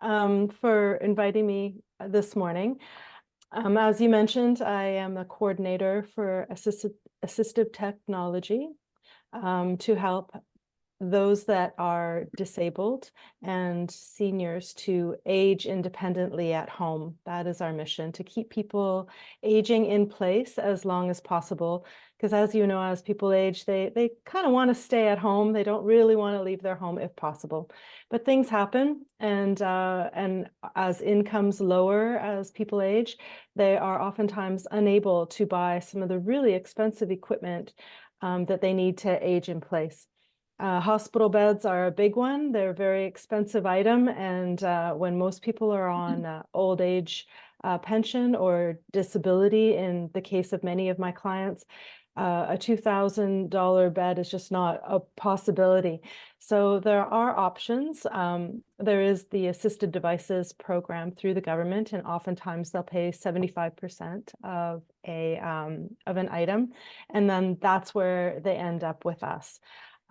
for inviting me this morning. As you mentioned, I am a coordinator for assistive technology to help those that are disabled and seniors to age independently at home. That is our mission, to keep people aging in place as long as possible. Because as you know, as people age, they kind of want to stay at home. They don't really want to leave their home if possible. But things happen, and as incomes lower as people age, they are oftentimes unable to buy some of the really expensive equipment that they need to age in place. Hospital beds are a big one. They're a very expensive item. And when most people are on old age pension or disability, in the case of many of my clients, a $2,000 bed is just not a possibility. So there are options. There is the assisted devices program through the government, and oftentimes they'll pay 75% of an item, and then that's where they end up with us.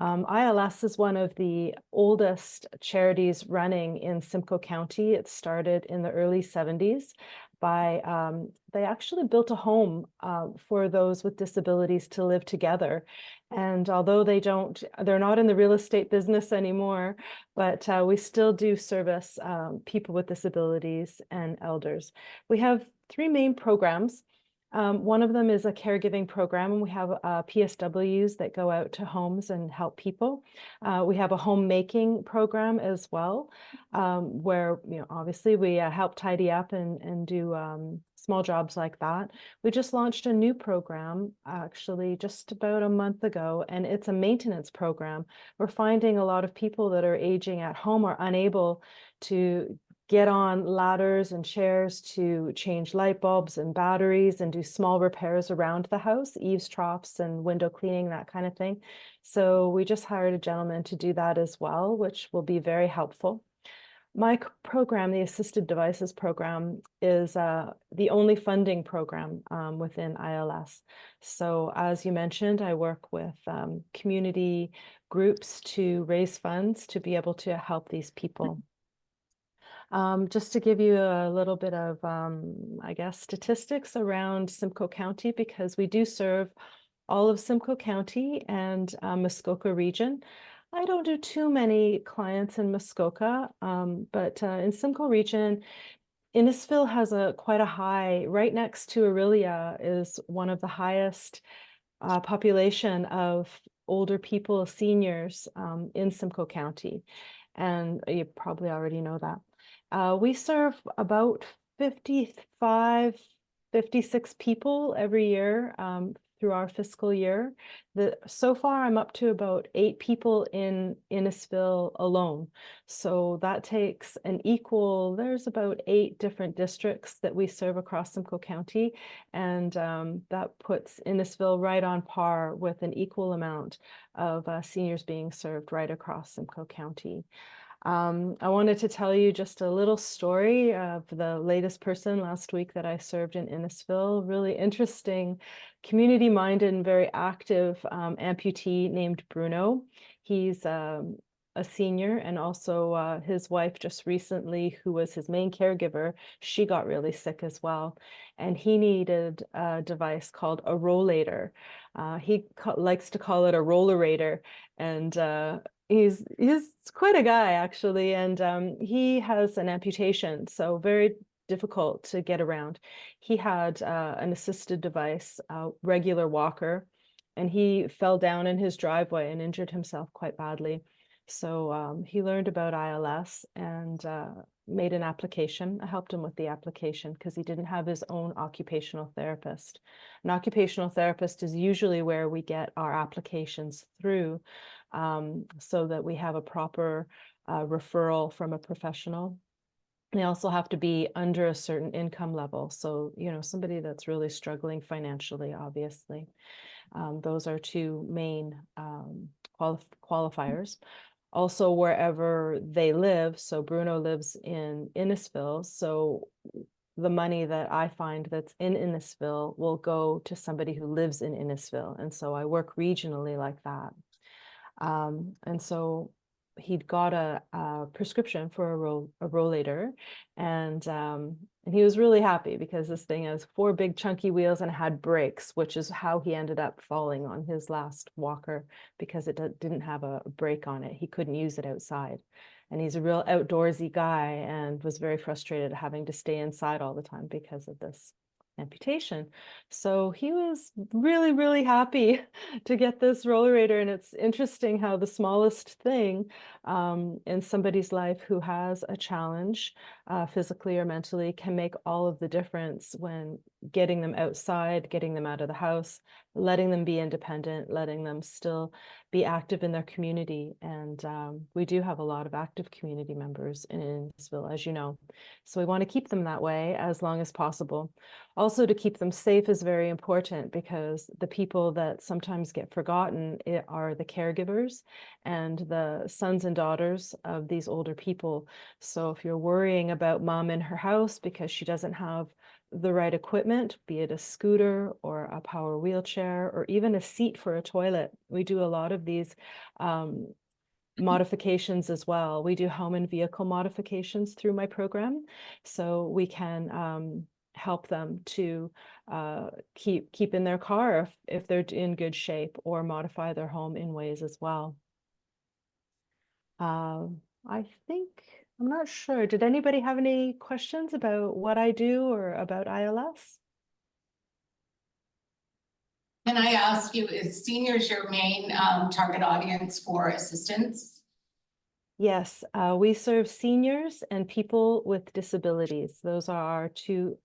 ILS is one of the oldest charities running in Simcoe County. It started in the early 70s by, they actually built a home for those with disabilities to live together. And although they're not in the real estate business anymore, but we still do service people with disabilities and elders. We have three main programs. One of them is a caregiving program, and we have PSWs that go out to homes and help people. We have a homemaking program as well, where obviously we help tidy up and do small jobs like that. We just launched a new program actually just about a month ago, and it's a maintenance program. We're finding a lot of people that are aging at home are unable to get on ladders and chairs to change light bulbs and batteries and do small repairs around the house, eaves troughs and window cleaning, that kind of thing. So we just hired a gentleman to do that as well, which will be very helpful. My program, the Assisted Devices program, is the only funding program within ILS. So as you mentioned, I work with community groups to raise funds to be able to help these people. Just to give you a little bit of, I guess, statistics around Simcoe County, because we do serve all of Simcoe County and Muskoka region. I don't do too many clients in Muskoka, but in Simcoe region, Innisfil has quite a high, right next to Aurelia is one of the highest population of older people, seniors in Simcoe County. And you probably already know that. We serve about 55, 56 people every year through our fiscal year. So far, I'm up to about 8 people in Innisfil alone. So that takes there's about 8 different districts that we serve across Simcoe County. And that puts Innisfil right on par with an equal amount of seniors being served right across Simcoe County. I wanted to tell you just a little story of the latest person last week that I served in Innisfil. Really interesting, community-minded and very active amputee named Bruno. He's a senior, and also his wife just recently, who was his main caregiver, she got really sick as well. And he needed a device called a rollator. He likes to call it a rollerator. And he's quite a guy, actually, and he has an amputation, so very difficult to get around. He had an assisted device, a regular walker, and he fell down in his driveway and injured himself quite badly. So he learned about ILS and made an application. I helped him with the application because he didn't have his own occupational therapist. An occupational therapist is usually where we get our applications through, so that we have a proper referral from a professional. They also have to be under a certain income level. So, somebody that's really struggling financially, obviously. Those are two main qualifiers. Also, wherever they live. So Bruno lives in Innisfil. So the money that I find that's in Innisfil will go to somebody who lives in Innisfil. And so I work regionally like that. And so he'd got a prescription for a rollator, and he was really happy because this thing has 4 big chunky wheels and had brakes, which is how he ended up falling on his last walker, because it didn't have a brake on it. He couldn't use it outside. And he's a real outdoorsy guy and was very frustrated having to stay inside all the time because of this amputation. So he was really, really happy to get this rollerator. And it's interesting how the smallest thing in somebody's life who has a challenge, physically or mentally, can make all of the difference when getting them outside, getting them out of the house, letting them be independent, letting them still be active in their community. And we do have a lot of active community members in Innisfil, as you know. So we want to keep them that way as long as possible. Also, to keep them safe is very important, because the people that sometimes get forgotten are the caregivers and the sons and daughters of these older people. So if you're worrying about mom in her house because she doesn't have the right equipment, be it a scooter or a power wheelchair or even a seat for a toilet. We do a lot of these modifications as well. We do home and vehicle modifications through my program, so we can help them to keep in their car if they're in good shape, or modify their home in ways as well. I think, I'm not sure. Did anybody have any questions about what I do or about ILS? Can I ask you, is seniors your main target audience for assistance? Yes, we serve seniors and people with disabilities. Those are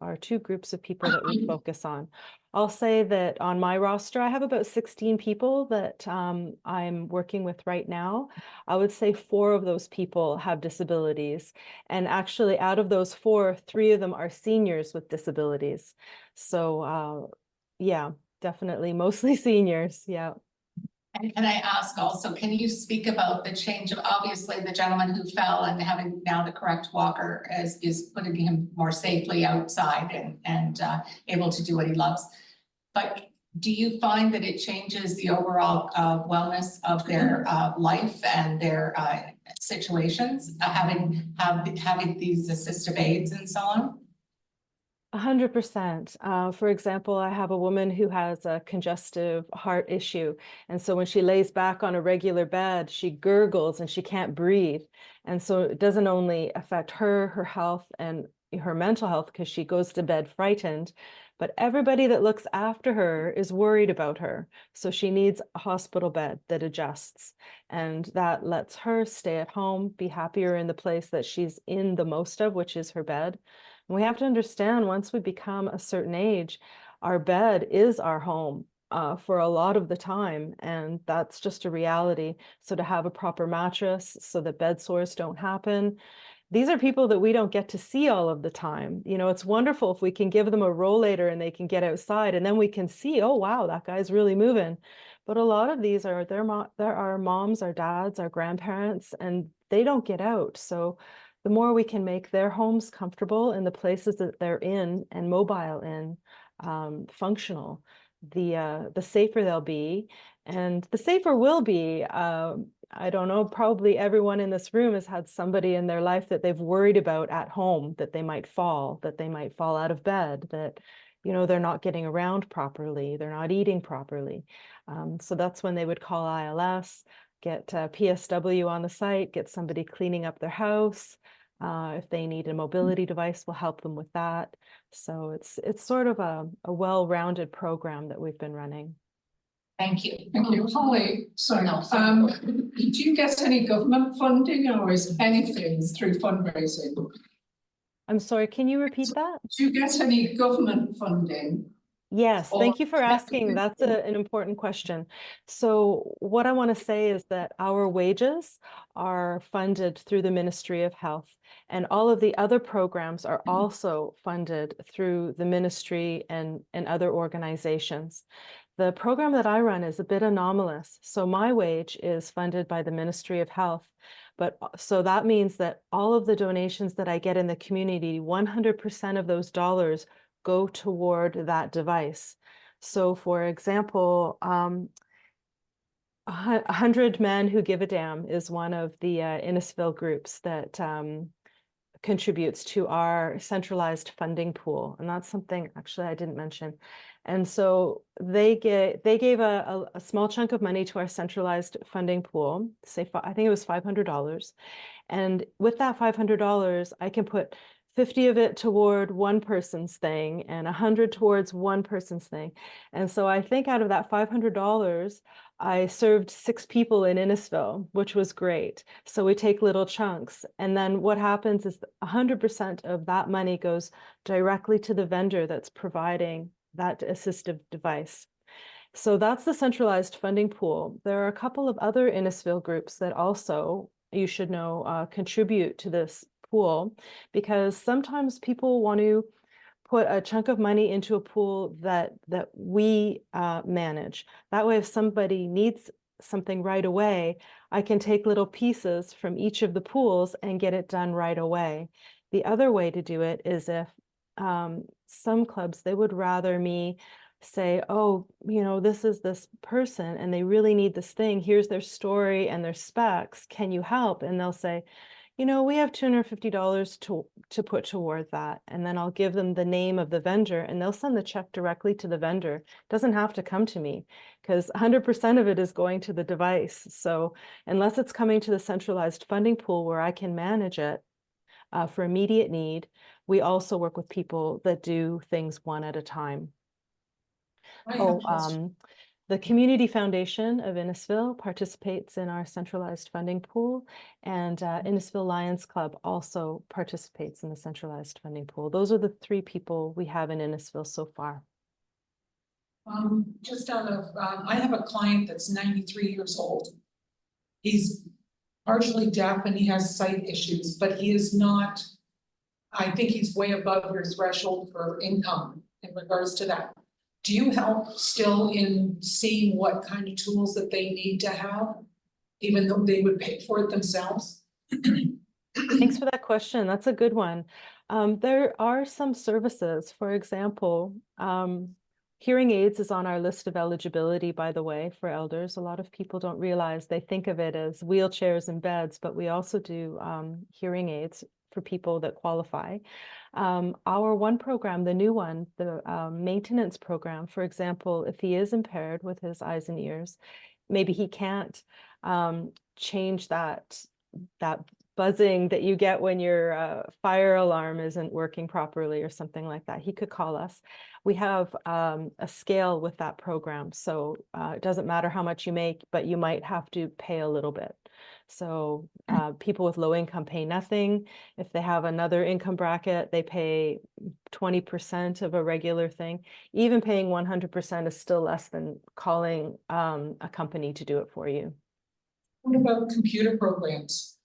our two groups of people that we focus on. I'll say that on my roster, I have about 16 people that I'm working with right now. I would say 4 of those people have disabilities. And actually, out of those 4, 3 of them are seniors with disabilities. So yeah, definitely mostly seniors. Yeah. And can I ask also, can you speak about the change of, obviously, the gentleman who fell and having now the correct walker is putting him more safely outside and able to do what he loves. But do you find that it changes the overall wellness of their life and their situations, having these assistive aids and so on? 100%. For example, I have a woman who has a congestive heart issue. And so when she lays back on a regular bed, she gurgles and she can't breathe. And so it doesn't only affect her health and her mental health, because she goes to bed frightened, but everybody that looks after her is worried about her. So she needs a hospital bed that adjusts, and that lets her stay at home, be happier in the place that she's in the most of, which is her bed. We have to understand, once we become a certain age, our bed is our home for a lot of the time, and that's just a reality. So to have a proper mattress so that bed sores don't happen. These are people that we don't get to see all of the time. You know, it's wonderful if we can give them a rollator and they can get outside, and then we can see, oh, wow, that guy's really moving. But a lot of these are there are moms, our dads, our grandparents, and they don't get out. So the more we can make their homes comfortable in the places that they're in and mobile in, functional, the safer they'll be, and the safer we'll be. I don't know, probably everyone in this room has had somebody in their life that they've worried about at home, that they might fall out of bed, that, you know, they're not getting around properly, they're not eating properly. So that's when they would call ILS, get PSW on the site, get somebody cleaning up their house. If they need a mobility device, we'll help them with that. So it's sort of a well-rounded program that we've been running. Thank you. Thank you. Holly, sorry. Do you get any government funding, or is anything through fundraising? I'm sorry, can you repeat that? Do you get any government funding? Yes, thank you for asking. That's an important question. So what I want to say is that our wages are funded through the Ministry of Health, and all of the other programs are also funded through the ministry and other organizations. The program that I run is a bit anomalous. So my wage is funded by the Ministry of Health. But so that means that all of the donations that I get in the community, 100% of those dollars go toward that device. So for example, 100 Men Who Give a Damn is one of the Innisfil groups that contributes to our centralized funding pool. And that's something actually I didn't mention. And so they gave a small chunk of money to our centralized funding pool, say, I think it was $500. And with that $500, I can put 50 of it toward one person's thing and 100 towards one person's thing. And so I think out of that $500, I served 6 people in Innisfil, which was great. So we take little chunks. And then what happens is 100% of that money goes directly to the vendor that's providing that assistive device. So that's the centralized funding pool. There are a couple of other Innisfil groups that also, you should know, contribute to this pool, because sometimes people want to put a chunk of money into a pool that we manage. That way, if somebody needs something right away, I can take little pieces from each of the pools and get it done right away. The other way to do it is if some clubs, they would rather me say, oh, this is this person and they really need this thing. Here's their story and their specs. Can you help? And they'll say, we have $250 to put toward that. And then I'll give them the name of the vendor and they'll send the check directly to the vendor. It doesn't have to come to me because 100% of it is going to the device. So unless it's coming to the centralized funding pool where I can manage it for immediate need, we also work with people that do things one at a time. The Community Foundation of Innisfil participates in our centralized funding pool, and Innisfil Lions Club also participates in the centralized funding pool. Those are the 3 people we have in Innisfil so far. I have a client that's 93 years old. He's partially deaf and he has sight issues, but he is not, I think he's way above your threshold for income in regards to that. Do you help still in seeing what kind of tools that they need to have, even though they would pay for it themselves? Thanks for that question. That's a good one. There are some services, for example, hearing aids is on our list of eligibility, by the way, for elders. A lot of people don't realize, they think of it as wheelchairs and beds, but we also do hearing aids for people that qualify. Our one program, the new one, the maintenance program, for example, if he is impaired with his eyes and ears, maybe he can't change that buzzing that you get when your fire alarm isn't working properly or something like that. He could call us. We have a scale with that program. So it doesn't matter how much you make, but you might have to pay a little bit. So people with low income pay nothing. If they have another income bracket, they pay 20% of a regular thing. Even paying 100% is still less than calling a company to do it for you. What about computer programs?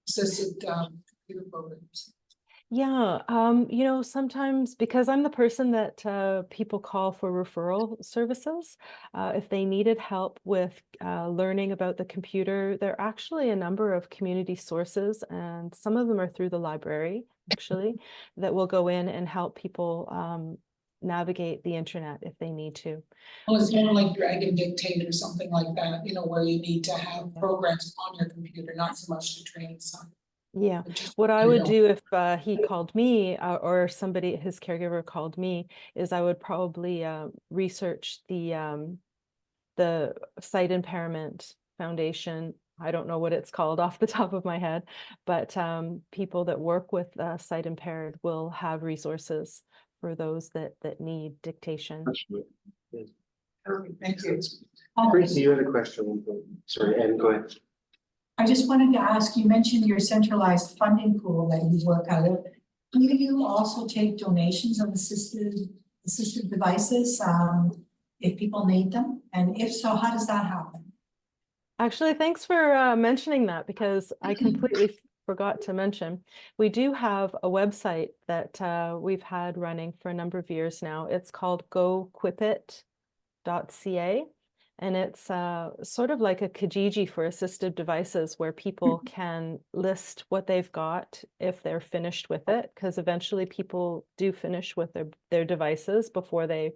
Assisted computer programs? Yeah, sometimes because I'm the person that people call for referral services, if they needed help with learning about the computer, there are actually a number of community sources, and some of them are through the library, actually, that will go in and help people navigate the internet if they need to. Well, it's more like Dragon Dictate or something like that, where you need to have programs on your computer, not so much to train some. Yeah, what I would do if he called me or somebody, his caregiver called me, is I would probably research the Sight Impairment Foundation. I don't know what it's called off the top of my head, but people that work with sight impaired will have resources for those that need dictation. Perfect, thank you. Tracy, you had a question. Sorry, Anne, go ahead. I just wanted to ask, you mentioned your centralized funding pool that you work out of. Do you also take donations of assistive devices if people need them? And if so, how does that happen? Actually, thanks for mentioning that, because I completely forgot to mention. We do have a website that we've had running for a number of years now. It's called goquipit.ca. And it's sort of like a Kijiji for assistive devices, where people can list what they've got if they're finished with it, because eventually people do finish with their devices before they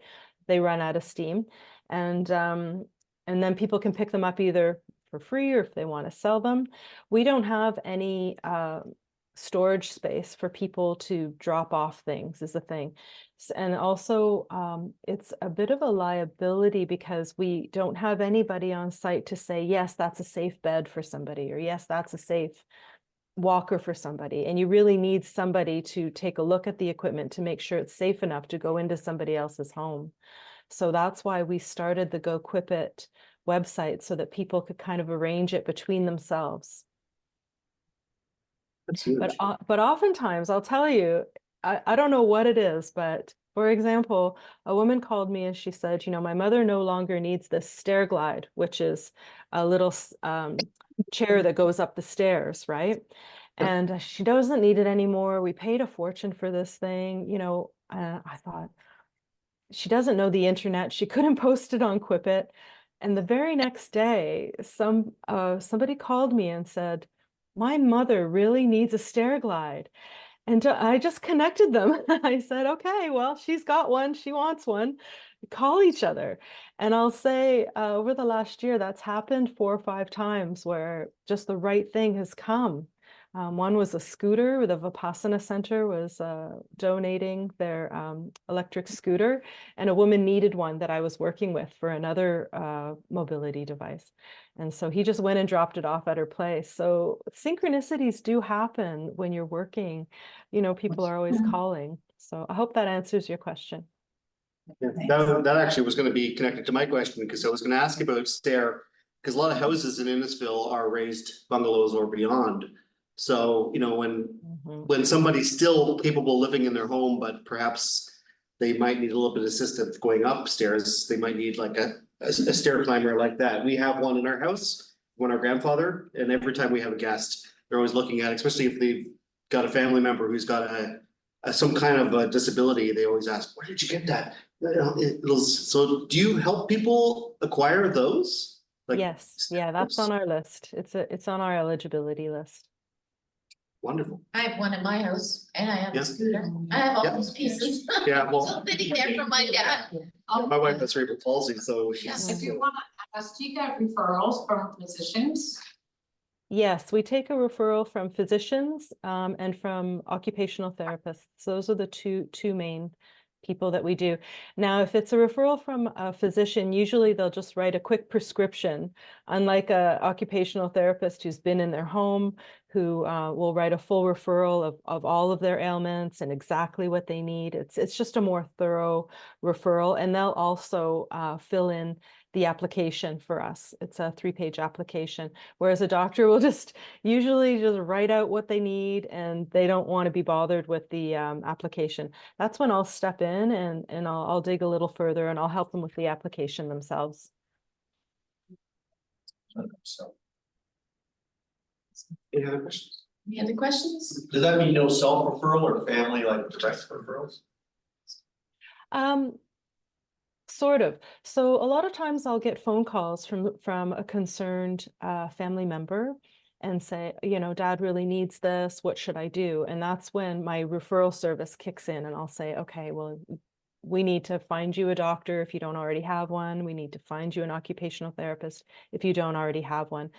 run out of steam. And and then people can pick them up either for free or if they want to sell them. We don't have any storage space for people to drop off things is the thing. And also it's a bit of a liability because we don't have anybody on site to say, yes, that's a safe bed for somebody, or yes, that's a safe walker for somebody. And you really need somebody to take a look at the equipment to make sure it's safe enough to go into somebody else's home. So that's why we started the Go Quip It website, so that people could kind of arrange it between themselves. That's huge. But oftentimes, I'll tell you, I don't know what it is, but for example, a woman called me and she said, you know, my mother no longer needs this stair glide, which is a little chair that goes up the stairs, right? And she doesn't need it anymore. We paid a fortune for this thing, you know. I thought, she doesn't know the internet. She couldn't post it on Quip It. And the very next day, somebody called me and said, my mother really needs a stair glide. And I just connected them. I said, okay, well, she's got one, she wants one. Call each other. And I'll say over the last year, that's happened 4 or 5 times where just the right thing has come. One was a scooter. The Vipassana Center was donating their electric scooter, and a woman needed one that I was working with for another mobility device. And so he just went and dropped it off at her place. So synchronicities do happen when you're working. You know, people are always calling. So I hope that answers your question. Yeah, that actually was going to be connected to my question, because I was going to ask about stair, because a lot of houses in Innisfil are raised bungalows or beyond. So, you know, when somebody's still capable of living in their home, but perhaps they might need a little bit of assistance going upstairs, they might need like a stair climber like that. We have one in our house, when our grandfather, and every time we have a guest, they're always looking at it, especially if they've got a family member who's got some kind of a disability. They always ask, where did you get that? So do you help people acquire those? Like, yes, yeah, that's on our list. It's on our eligibility list. Wonderful. I have one in my house and I have Yeah. a scooter. I have all Yeah. these pieces. Yeah, well, Still sitting there from my dad. my wife has cerebral palsy, so she's. Yes. If you want to ask, do you get referrals from physicians? Yes, we take a referral from physicians and from occupational therapists. Those are the two main people that we do. Now, if it's a referral from a physician, usually they'll just write a quick prescription, unlike a occupational therapist who's been in their home, who will write a full referral of all of their ailments and exactly what they need. It's just a more thorough referral, and they'll also fill in the application for us. It's a 3-page application, whereas a doctor will usually just write out what they need, and they don't want to be bothered with the application. That's when I'll step in and I'll dig a little further, and I'll help them with the application themselves. So, Any other questions? Any other questions? does that mean no self-referral or family like direct referrals? Sort of. So a lot of times I'll get phone calls from a concerned family member and say, you know, Dad really needs this. What should I do? And that's when my referral service kicks in, and I'll say, okay, well, we need to find you a doctor if you don't already have one. We need to find you an occupational therapist if you don't already have one.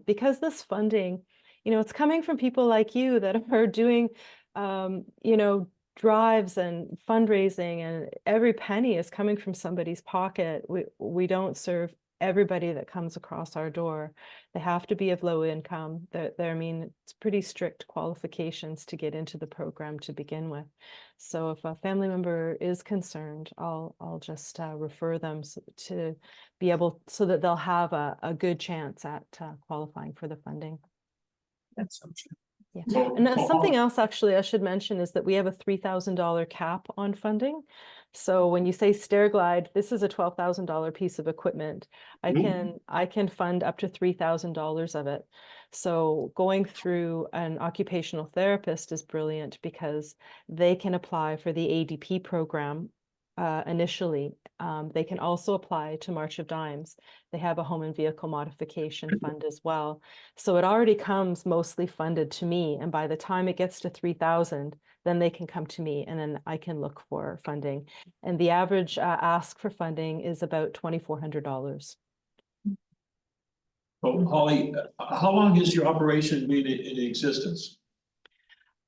Because this funding, you know, it's coming from people like you that are doing, you know, drives and fundraising, and every penny is coming from somebody's pocket. We don't serve everybody that comes across our door. They have to be of low income. I mean, it's pretty strict qualifications to get into the program to begin with. So if a family member is concerned, I'll just refer them to be able, so that they'll have a good chance at qualifying for the funding. That's so true. Yeah, So- and something else actually I should mention is that we have a $3,000 cap on funding. So when you say stair glide, this is a $12,000 piece of equipment. I can fund up to $3,000 of it. So going through an occupational therapist is brilliant, because they can apply for the ADP program initially. They can also apply to March of Dimes. They have a home and vehicle modification fund as well. So it already comes mostly funded to me. And by the time it gets to 3,000, then they can come to me, and then I can look for funding. And the average ask for funding is about $2,400. So Holly, how long has your operation been in existence?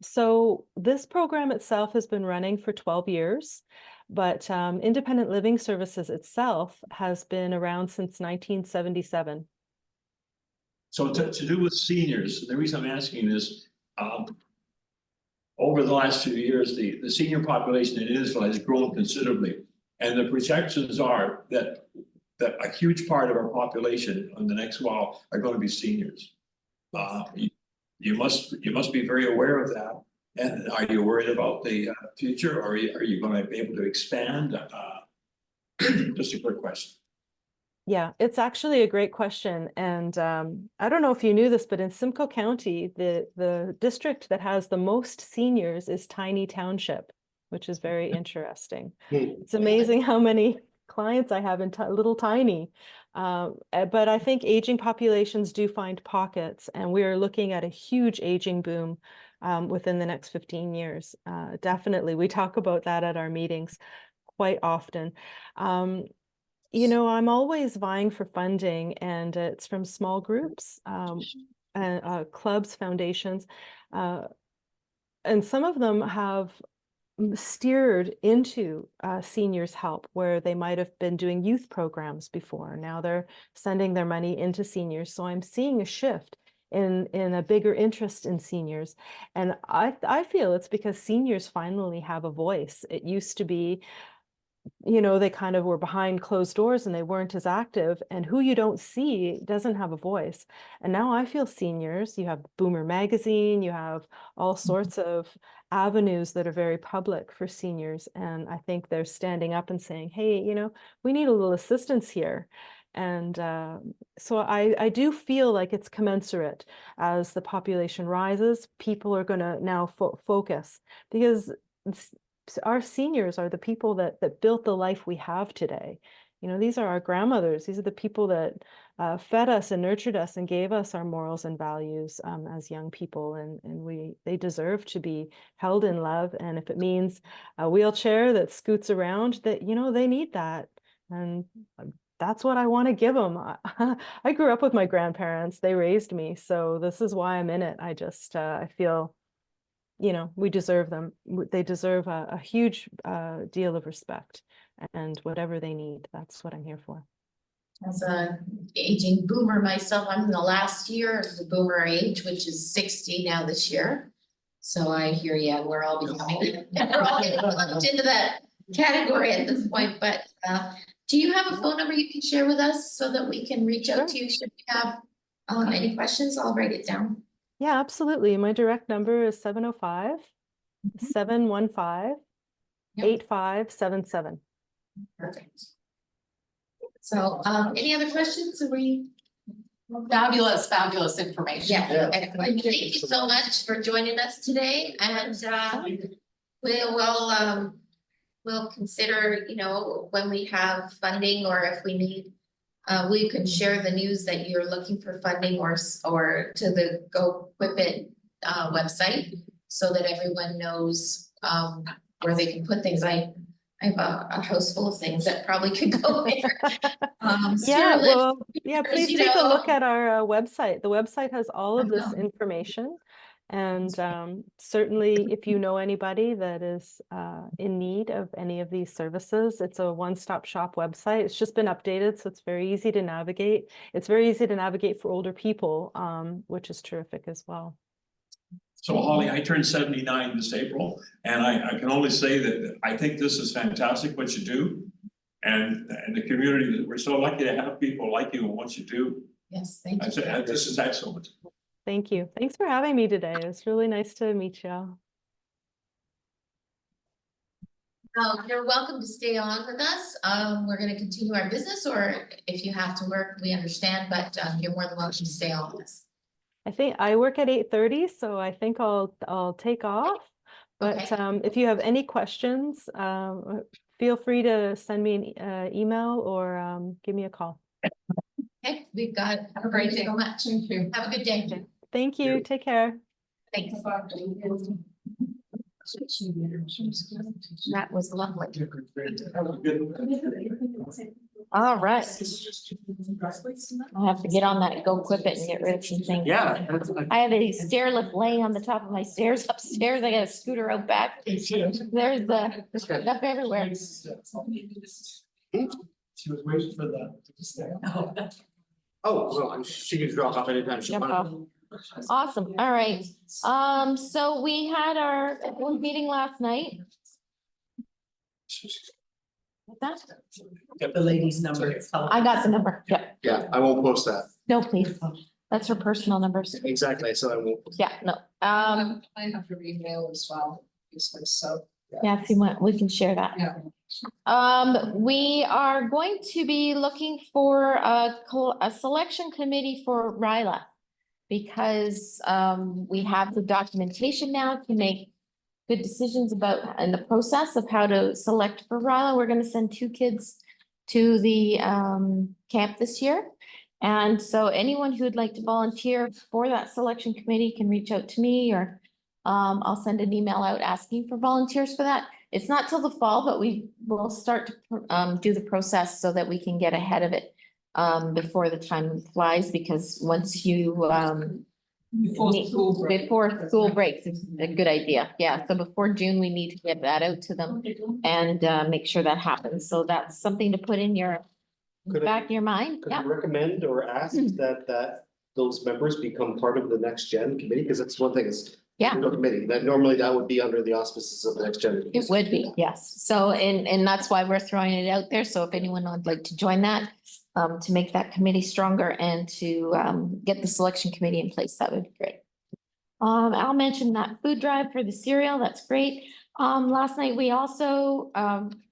So this program itself has been running for 12 years, but Independent Living Services itself has been around since 1977. So to do with seniors, the reason I'm asking is, over the last few years, the senior population in Innisfil has grown considerably. And the projections are that a huge part of our population in the next while are going to be seniors. You must be very aware of that. And are you worried about the future, or are you going to be able to expand? Just a quick question. Yeah, it's actually a great question. And I don't know if you knew this, but in Simcoe County, the district that has the most seniors is Tiny Township, which is very interesting. It's amazing how many clients I have in little Tiny. But I think aging populations do find pockets, and we are looking at a huge aging boom within the next 15 years. Definitely, we talk about that at our meetings quite often. You know, I'm always vying for funding, and it's from small groups, and clubs, foundations, and some of them have steered into seniors help where they might have been doing youth programs before. Now they're sending their money into seniors. So I'm seeing a shift in a bigger interest in seniors. And I feel it's because seniors finally have a voice. It used to be, you know, they kind of were behind closed doors and they weren't as active, and who you don't see doesn't have a voice. And now I feel seniors, you have Boomer Magazine, you have all sorts of avenues that are very public for seniors. And I think they're standing up and saying, hey, you know, we need a little assistance here. And so I do feel like it's commensurate. As the population rises, people are going to now focus, because our seniors are the people that built the life we have today. You know, these are our grandmothers. These are the people that fed us and nurtured us and gave us our morals and values as young people. And they deserve to be held in love. And if it means a wheelchair that scoots around, that, you know, they need that. And that's what I want to give them. I grew up with my grandparents. They raised me. So this is why I'm in it. I feel, you know, we deserve them. They deserve a huge deal of respect, and whatever they need, that's what I'm here for. As a aging boomer myself, I'm in the last year of the boomer age, which is 60 now this year. So I hear you, we're all becoming, we're all getting lumped into that category at this point. But do you have a phone number you can share with us so that we can reach out to you should we have any questions? I'll write it down. Yeah, absolutely. My direct number is 705-715-8577. Perfect. So any other questions? Are we? Fabulous, fabulous information. Yeah, excellent. Thank you so much for joining us today, and we'll consider, you know, when we have funding, or if we need, we could share the news that you're looking for funding, or to the Go Equip It website, so that everyone knows where they can put things. I have a house full of things that probably could go there. Yeah, well, yeah, please you take a look know. at our website. The website has all of this information. And certainly, if you know anybody that is in need of any of these services, it's a one-stop shop website. It's just been updated, so it's very easy to navigate. It's very easy to navigate for older people, which is terrific as well. So Holly, I turned 79 this April, and I can only say that I think this is fantastic what you do. And the community, we're so lucky to have people like you and what you do. Yes, thank you. This is excellent. Thank you. Thanks for having me today. It's really nice to meet you. You're welcome to stay on with us. We're going to continue our business, or if you have to work, we understand, but you're more than welcome to stay on with us. I think I work at 8:30, so I think I'll take off. But Okay. if you have any questions, feel free to send me an email or give me a call. Okay, we've got. Have a great day. So much. Thank you. Have a good day. Okay. Thank you. Take care. Thanks. That was lovely. That was good. All right. I'll have to get on that, go equip it and get rid of some things. Yeah. I have a stair lift laying on the top of my stairs upstairs. I got a scooter out back. There's the stuff everywhere. She was waiting for the. Oh, well, she can drop off anytime she Jump wants. off. Awesome. All right. So we had our meeting last night. What's that? The lady's number. I got the number. Yeah. Yeah, I won't post that. No, please. That's her personal numbers. Exactly, so I won't. Yeah, no. I have your email as well, so. Yeah, if you want, we can share that. Yeah. We are going to be looking for a selection committee for RILA. Because, we have the documentation now to make good decisions about, in the process of how to select for RILA. We're gonna send 2 kids to the, camp this year. And so anyone who'd like to volunteer for that selection committee can reach out to me, or I'll send an email out asking for volunteers for that. It's not till the fall, but we will start to do the process so that we can get ahead of it before the time flies, because once you before school breaks, it's a good idea. Yeah, so before June, we need to get that out to them and make sure that happens. So that's something to put in your Could I- back of your mind. Could Yeah. you recommend or ask that those members become part of the next gen committee? Because that's one thing is. Yeah. No committee, that normally that would be under the auspices of the next gen. It would be, yes. So, and that's why we're throwing it out there. So if anyone would like to join that, to make that committee stronger and to, get the selection committee in place, that would be great. I'll mention that food drive for the cereal. That's great. Last night we also,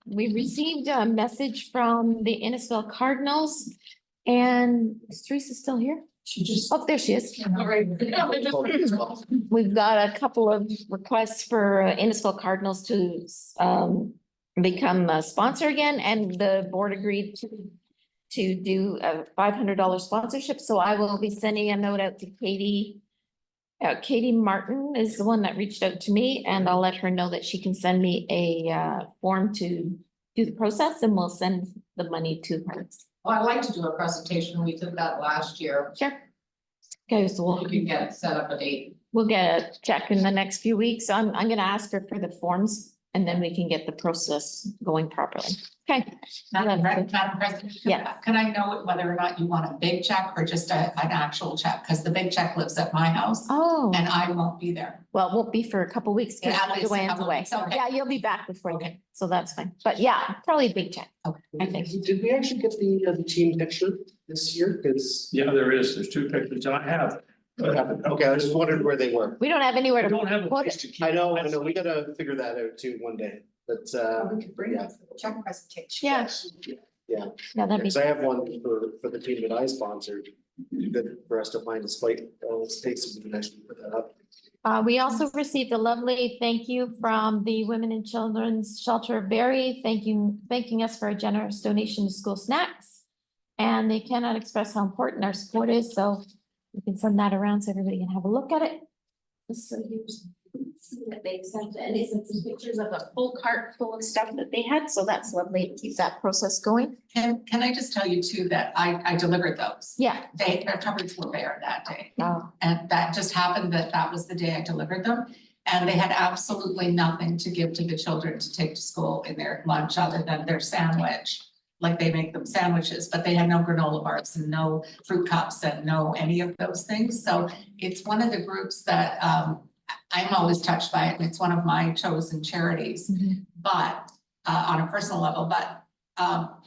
we received a message from the Innisfil Cardinals, and is Teresa still here? She just. Oh, there she is. We've got a couple of requests for Innisfil Cardinals to become a sponsor again, and the board agreed to do a $500 sponsorship. So I will be sending a note out to Katie. Katie Martin is the one that reached out to me, and I'll let her know that she can send me a form to do the process, and we'll send the money to her. Well, I'd like to do a presentation. We did that last year. Sure. Okay, so You can get set up a date. we'll get a check in the next few weeks. I'm gonna ask her for the forms, and then we can get the process going properly. Okay. Madam President. Yeah. Can I know whether or not you want a big check or just an actual check? Because the big check lives at my house Oh, and I won't be there. well, it won't be for a couple weeks Yeah, at because least a Joanne's couple away. weeks, okay. Yeah, you'll be back before then, Okay. so that's fine. But yeah, probably a big check. I think. Did we actually get the team picture this year? Because. Yeah, there is. There's 2 pictures I have. Okay, I just wondered where they were. We don't have anywhere I to don't have a put place it. to keep. I know, we gotta figure that out too one day, but We could bring it for the check presentation. Yeah. yeah. Yeah, that'd be, Because I have one for the team that I sponsored. Good for us to find a space we can actually put that up. we also received a lovely thank you from the Women and Children's Shelter of Barrie, thanking us for a generous donation to school snacks. And they cannot express how important our support is, so we can send that around so everybody can have a look at it. So here's, see that they sent, and they sent some pictures of a full cart full of stuff that they had, so that's lovely to keep that process going. Can I just tell you too, that I delivered those. Yeah. Their cupboards were bare that day. Oh, And that just happened that was the day I delivered them. And they had absolutely nothing to give to the children to take to school in their lunch other than their sandwich. Like they make them sandwiches, but they had no granola bars and no fruit cups and no any of those things. So it's one of the groups that I'm always touched by it, and it's one of my chosen charities. Mhm. But on a personal level, but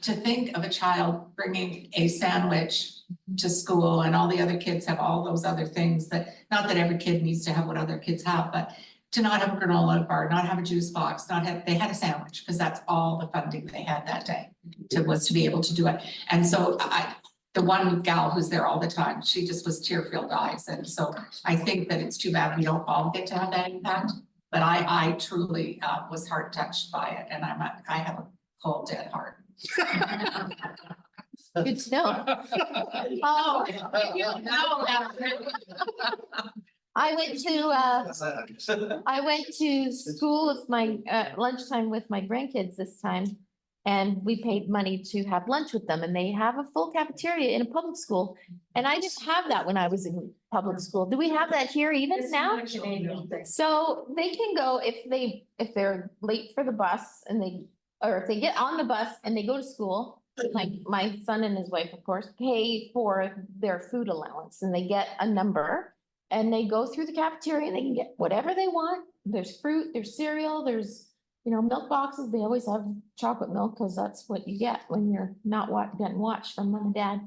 to think of a child bringing a sandwich to school and all the other kids have all those other things that, not that every kid needs to have what other kids have, but to not have a granola bar, not have a juice box, they had a sandwich, because that's all the funding they had that day was to be able to do it. And so the one gal who's there all the time, she just was tear-filled eyes. And so I think that it's too bad we don't all get to have that impact. But I truly was heart touched by it, and I have a cold, dead heart. good to know. Oh, you know that. I went to school with my lunchtime with my grandkids this time. And we paid money to have lunch with them, and they have a full cafeteria in a public school. And I didn't have that when I was in public school. Do we have that here even now? So they can go if they're late for the bus and or if they get on the bus and they go to school, like my son and his wife, of course, pay for their food allowance, and they get a number. And they go through the cafeteria and they can get whatever they want. There's fruit, there's cereal, there's, milk boxes. They always have chocolate milk because that's what you get when you're not getting watched from mom and dad.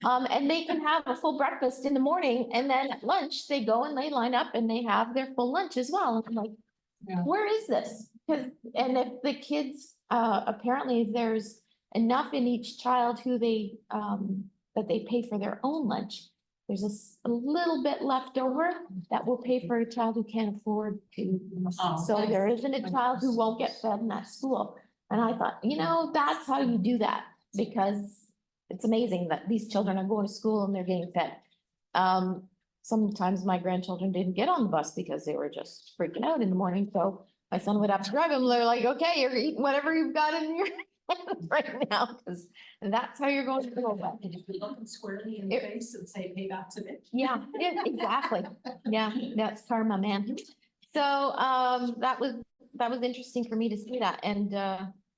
And they can have a full breakfast in the morning, and then at lunch, they go and they line up and they have their full lunch as well. And I'm like, where is this? And if the kids, apparently there's enough in each child who that they pay for their own lunch. There's a little bit left over that will pay for a child who can't afford to. So there isn't a child who won't get fed in that school. And I thought, that's how you do that, because it's amazing that these children are going to school and they're getting fed. Sometimes my grandchildren didn't get on the bus because they were just freaking out in the morning. So my son would have to drive them. They're like, okay, you're eating whatever you've got in your right now, because that's how you're going to go. Did you look them squarely in the face and say, payback to bitch? Yeah, exactly. Yeah, that's karma, man. So, that was interesting for me to see that. And,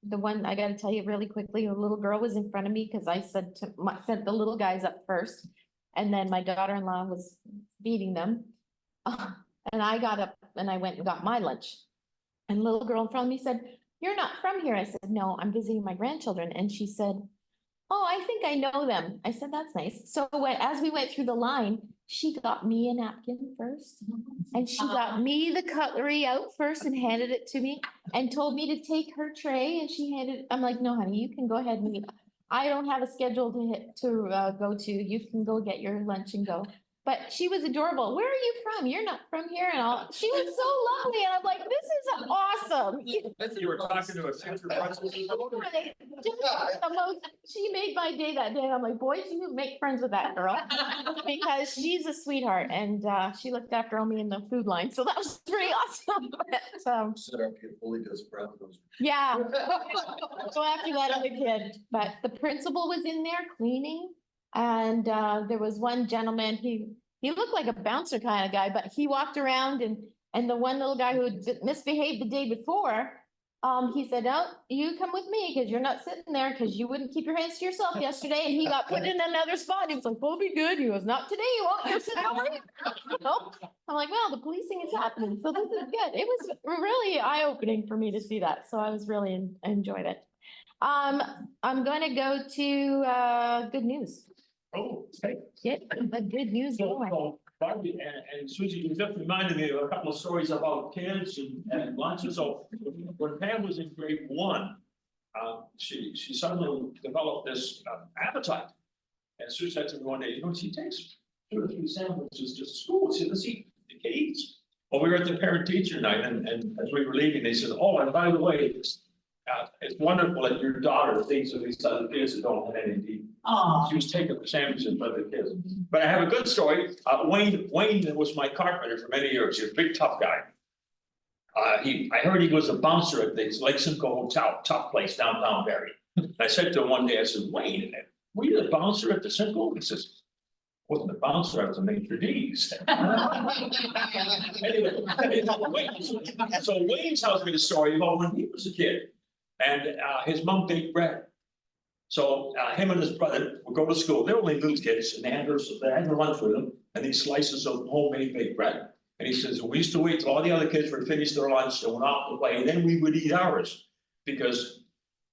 the one I gotta tell you really quickly, a little girl was in front of me because I sent the little guys up first. And then my daughter-in-law was feeding them. And I got up and I went and got my lunch. And the little girl in front of me said, "You're not from here." I said, "No, I'm visiting my grandchildren." And she said, "Oh, I think I know them." I said, "That's nice." So as we went through the line, she got me a napkin first, and she got me the cutlery out first and handed it to me and told me to take her tray, and I'm like, "No, honey, you can go ahead and eat. I don't have a schedule to go to. You can go get your lunch and go." But she was adorable. "Where are you from? You're not from here." And all. She was so lovely. And I'm like, this is awesome. You were talking to a future president. She made my day that day. And I'm like, boys, you make friends with that girl because she's a sweetheart. And she looked after me in the food line. So that was pretty awesome. But, Set up, get fully does brothers. yeah. Go after that other kid. But the principal was in there cleaning. And there was one gentleman, he looked like a bouncer kind of guy, but he walked around and the one little guy who had misbehaved the day before, he said, "Oh, you come with me because you're not sitting there because you wouldn't keep your hands to yourself yesterday." And he got put in another spot. He was like, "We'll be good." He goes, "Not today, you won't. You're sitting over here." I'm like, well, the policing is happening. So this is good. It was really eye-opening for me to see that. So I was really enjoyed it. I'm going to go to good news. Oh, okay. Get the good news going. So, Barbie and Susie, you just reminded me of a couple of stories about kids and lunches. So when Pam was in grade 1, she suddenly developed this appetite. And Sue said to me one day, she takes 2 or 3 sandwiches to school. She said, "Let's eat the kids." Well, we were at the parent-teacher night, and as we were leaving, they said, "Oh, and by the way, it's wonderful that your daughter thinks of these other kids that don't have anything to eat." She was taking the sandwiches by the kids. But I have a good story. Wayne was my carpenter for many years. He was a big, tough guy. I heard he was a bouncer at the Lake Simcoe Hotel, tough place downtown Barrie. I said to him one day, I said, "Wayne, were you the bouncer at the Simcoe?" He says, "I wasn't a bouncer, I was a maitre d's." Anyway, so Wayne tells me the story about when he was a kid and his mom baked bread. So him and his brother would go to school. They were only little kids, and they had their lunch with them, and these slices of homemade baked bread. And he says, we used to wait till all the other kids would finish their lunch and went off to play, and then we would eat ours because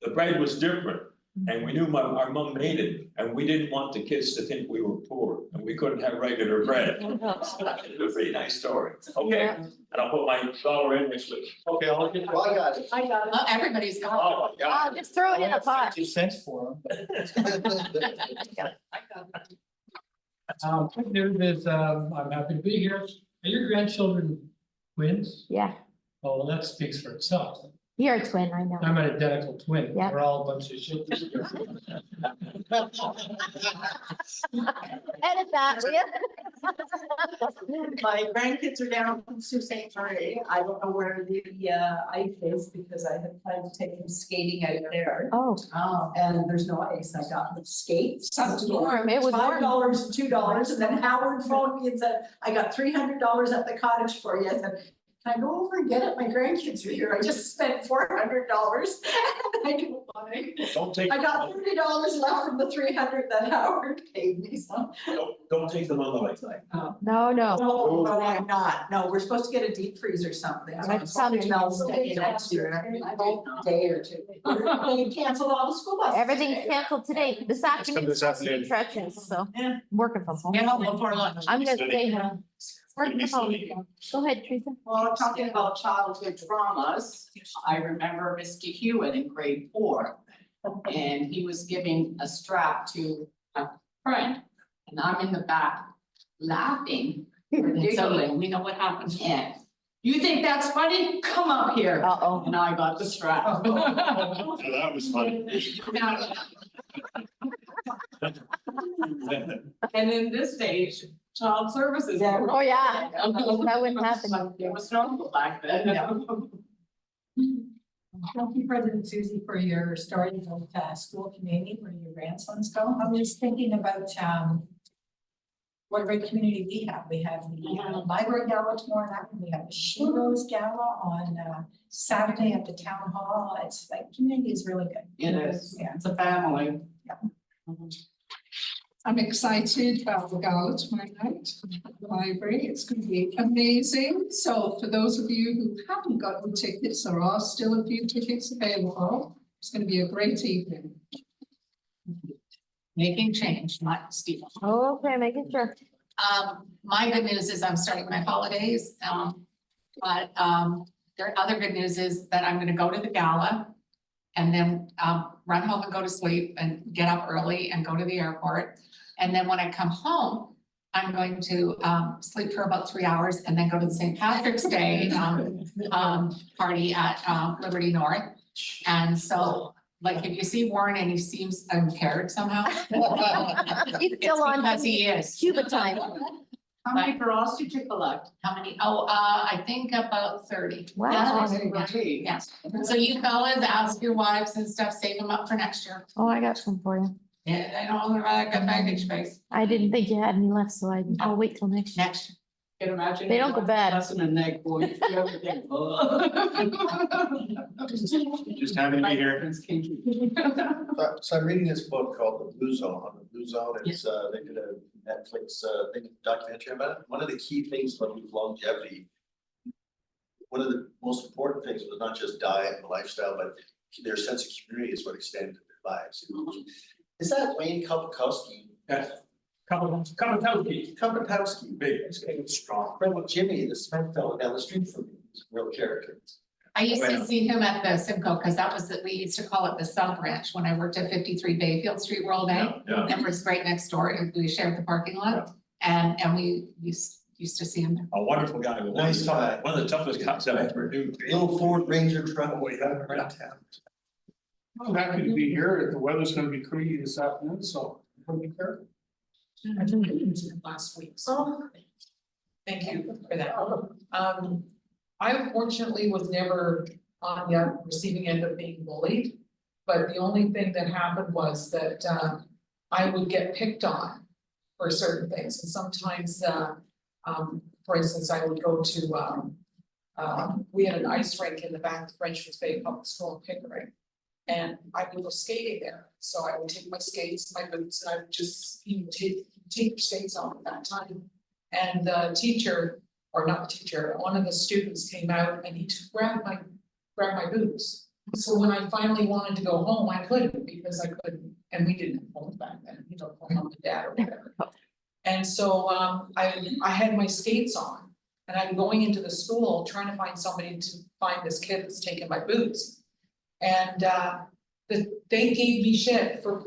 the bread was different. And we knew our mom made it, and we didn't want the kids to think we were poor and we couldn't have regular bread. It's a pretty nice story. Okay, Yeah. and I'll put my dollar in next week. Okay, I'll get. Well, I got it. I got it. Everybody's got. Oh, my God. Just throw it in a pot. 2 cents for them. Good news is, I'm happy to be here. Are your grandchildren twins? Yeah, Oh, well, that speaks for itself. you're a twin, I know. I'm an identical twin. Yeah. We're all a bunch of shit. Edit that, will you? My grandkids are down from Sault Ste. Marie. I don't know where the ice is because I had planned to take them skating out there. Oh, And there's no ice. I got them skates. warm. It was warm. $5 and $2. And then Howard phoned me and said, I got $300 at the cottage for you. I said, can I go over and get it? My grandkids are here. I just spent $400. I go, fine. Don't take, I got $30 left from the 300 that Howard paid me, so. don't take them on the light side. No. No, I'm not. No, we're supposed to get a deep freeze or something. So That's something. next year. Day or two. You canceled all the school buses. Everything's canceled today, this afternoon, this afternoon. instructions, so Yeah. working from home. Get home before lunch. I'm gonna stay home. Working from home. Go ahead, Teresa. Well, talking about childhood traumas, I remember Mr. Hewitt in grade 4. And he was giving a strap to a friend. And I'm in the back laughing. Giggling, we know what happened. Yeah. You think that's funny? Come up here. Uh-oh. And I got the strap. That was funny. And in this stage, child services. Oh, yeah. That wouldn't happen. It was normal back then. Thank you, President Susie, for your story about school community where your grandsons go. I was just thinking about what a great community we have. We have the library gala tomorrow night, and we have the She Rose Gala on Saturday at the town hall. It's like, community is really good. It is. Yeah. It's a family. I'm excited about the gala tomorrow night at the library. It's going to be amazing. So for those of you who haven't got the tickets, there are still a few tickets available. It's going to be a great evening. Making change, not Steve. Okay, making sure. My good news is I'm starting my holidays, but the other good news is that I'm gonna go to the gala and then run home and go to sleep and get up early and go to the airport. And then when I come home, I'm going to sleep for about 3 hours and then go to the St. Patrick's Day party at Liberty North. And so, like, if you see Warren and he seems impaired somehow. He's It's still on because he is. Cuba time. How many girls did you collect? How many? Oh, I think about 30. Wow. Yes. So you fellas ask your wives and stuff, save them up for next year. Oh, I got some for you. Yeah, they don't have a baggage space I didn't think you had any left, so I'll wait till next year. next. Can you imagine? They don't go bad. That's an egg boy. Just happy to be here. So I'm reading this book called The Blue Zone. On the Blue Zone, it's they did a Netflix documentary about it. One of the key things about longevity, one of the most important things was not just diet and lifestyle, but their sense of community is what extended their lives. Is that Wayne Kopakowski? Kapatowski, big, it's strong. Well, Jimmy, the Smith fellow down the street from me, is a real character. I used Wow. to see him at the Simcoe because that was, we used to call it the sub branch when I worked at 53 Bayfield Street World Bank. Yeah, And it was right next door and we shared the parking lot and we used to see him. a wonderful guy, but Nice guy. one of the toughest guys I've ever knew. Little Ford Ranger truck. Oh, yeah, right town. I'm happy to be here. The weather's gonna be crazy this afternoon, so we'll be careful. I didn't get into it last week, so thank you for that. I unfortunately was never on the receiving end of being bullied. But the only thing that happened was that I would get picked on for certain things. And sometimes, for instance, I would go to, we had an ice rink in the back of Frenchman's Bay Public School in Pickering. And I would go skating there. So I would take my skates, my boots, and I would just, take your skates off at that time. And the teacher, or not the teacher, one of the students came out and he grabbed my boots. So when I finally wanted to go home, I couldn't because I couldn't, and we didn't have phones back then, you know, mom and dad or whatever. And so I had my skates on and I'm going into the school trying to find somebody to find this kid that's taking my boots. And they gave me shit for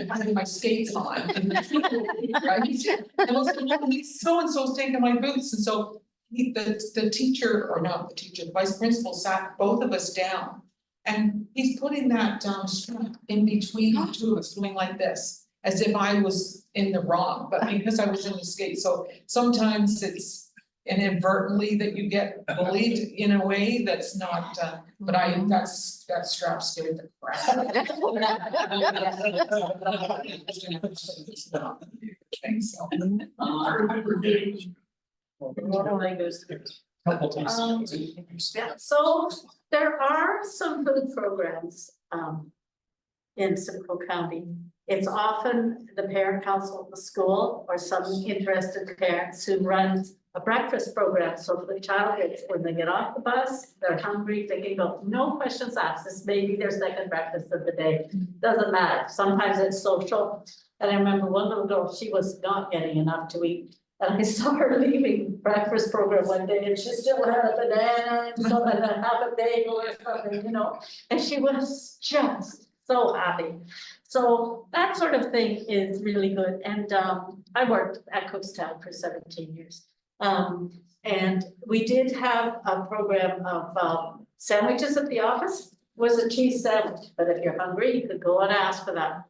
having my skates on. Right? And I was like, so-and-so's taking my boots. And so the teacher, or not the teacher, the vice principal sat both of us down. And he's putting that strap in between the two of us, doing like this. as if I was in the wrong, but because I was in the skate, so sometimes it's inadvertently that you get bullied in a way that's not, but that strap scared the crap. Okay, so. So there are some food programs in Simcoe County. It's often the parent council of the school or some interested parents who run a breakfast program. So for the child, it's when they get off the bus, they're hungry, they can go, no questions asked. This may be their second breakfast of the day. Doesn't matter. Sometimes it's social. And I remember one little girl, she was not getting enough to eat. And I saw her leaving breakfast program one day and she still had a banana and so and half a bagel or something, you know, and she was just so happy. So that sort of thing is really good. And I worked at Cookstown for 17 years. And we did have a program of sandwiches at the office. Was a cheese sandwich, but if you're hungry, you could go and ask for that.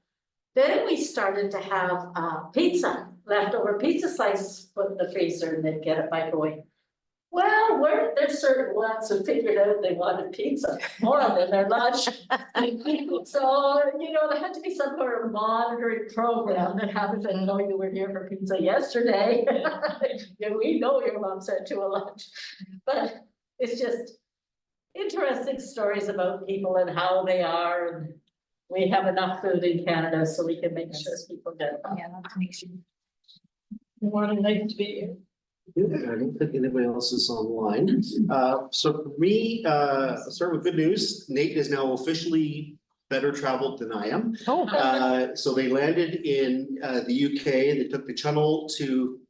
Then we started to have pizza, leftover pizza slices put in the freezer and then get it microwave. Well, weren't there certain ones who figured out they wanted pizza more than their lunch? So, you know, there had to be some sort of monitoring program that happened to know you were here for pizza yesterday. Yeah, we know your mom sent you a lunch, but it's just interesting stories about people and how they are. And we have enough food in Canada so we can make sure people get it. Yeah, that makes you. More than like to be here. I don't think anybody else is online. So for me, I'll start with good news. Nate is now officially better traveled than I am. So they landed in the UK. They took the channel to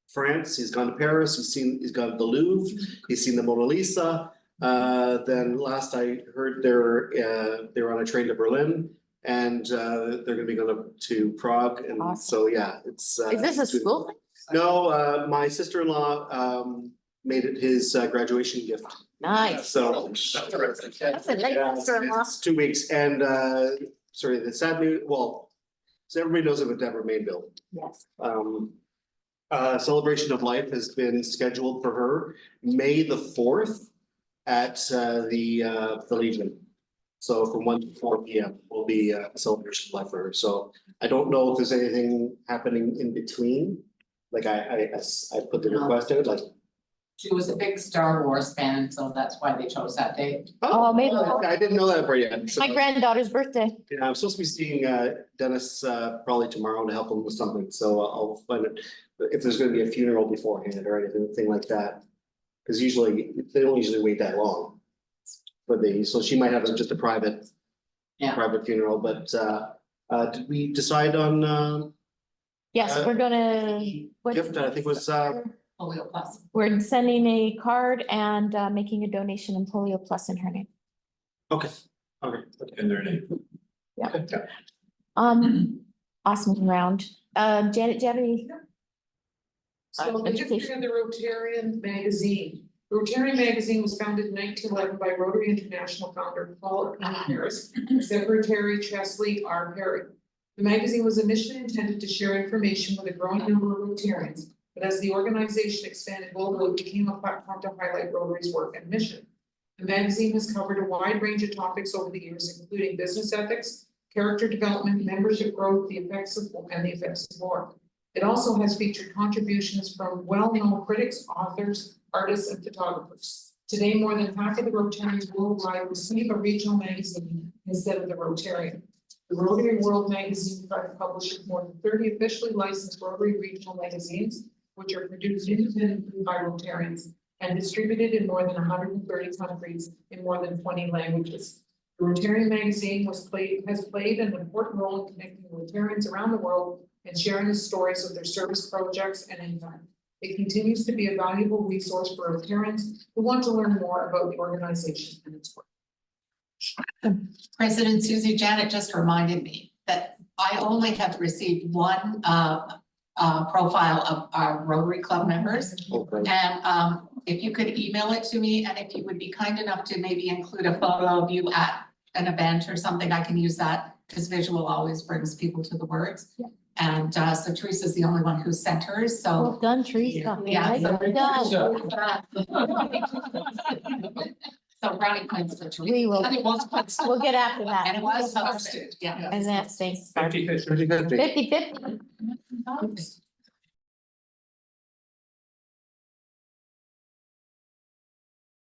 France. He's gone to Paris. He's gone to the Louvre. He's seen the Mona Lisa. Then last I heard they're on a train to Berlin. And they're going to be going to Prague. And Awesome. so yeah, it's. Is this a school thing? No, my sister-in-law made it his graduation gift. Nice. So. That's a late sister-in-law. It's 2 weeks and sorry, the sad news, well, so everybody knows about Deborah Mainville. Yes. Celebration of Life has been scheduled for her May the 4th at the Legion. So from 1 to 4 p.m. will be a celebration of life for her. So I don't know if there's anything happening in between. Like I put the request out, like. She was a big Star Wars fan, so that's why they chose that date. Oh, maybe. I didn't know that part yet. So, My granddaughter's birthday. yeah, I'm supposed to be seeing Dennis probably tomorrow to help him with something. So I'll find it if there's going to be a funeral beforehand or anything like that. Because usually they don't usually wait that long. But so she might have just a private funeral. But did we decide on? Yes, we're gonna. Gift, I think was Polio Plus. We're sending a card and making a donation in Polio Plus in her name. okay. In their name. Yeah. Okay. Awesome round. Janet, do you have any? So the history of the Rotarian magazine. Rotarian magazine was founded in 1911 by Rotary International founder Paul Harris, Secretary Chesley R. Perry. The magazine was initially intended to share information with a growing number of Rotarians, but as the organization expanded globally, it became a platform to highlight Rotary's work and mission. The magazine has covered a wide range of topics over the years, including business ethics, character development, membership growth, the effects of war. It also has featured contributions from well-known critics, authors, artists, and photographers. Today, more than half of the Rotarians worldwide receive a regional magazine instead of the Rotarian. The Rotary World magazine publishes more than 30 officially licensed Rotary regional magazines, which are produced independently by Rotarians and distributed in more than 130 countries in more than 20 languages. The Rotarian magazine has played an important role in connecting Rotarians around the world and sharing the stories of their service projects and impact. It continues to be a valuable resource for Rotarians who want to learn more about the organization and its work. President Susie, Janet just reminded me that I only have received one profile of our Rotary Club members. Okay. And if you could email it to me, and if you would be kind enough to maybe include a photo of you at an event or something, I can use that because visual always brings people to the words. And so Teresa's the only one who sent hers, Well so. done, Teresa. Yeah. Nicely done. So brownie points for Teresa. We will- I think once points. We'll get after And that. it was posted, yeah. And that's thanks. 50-50. 50-50.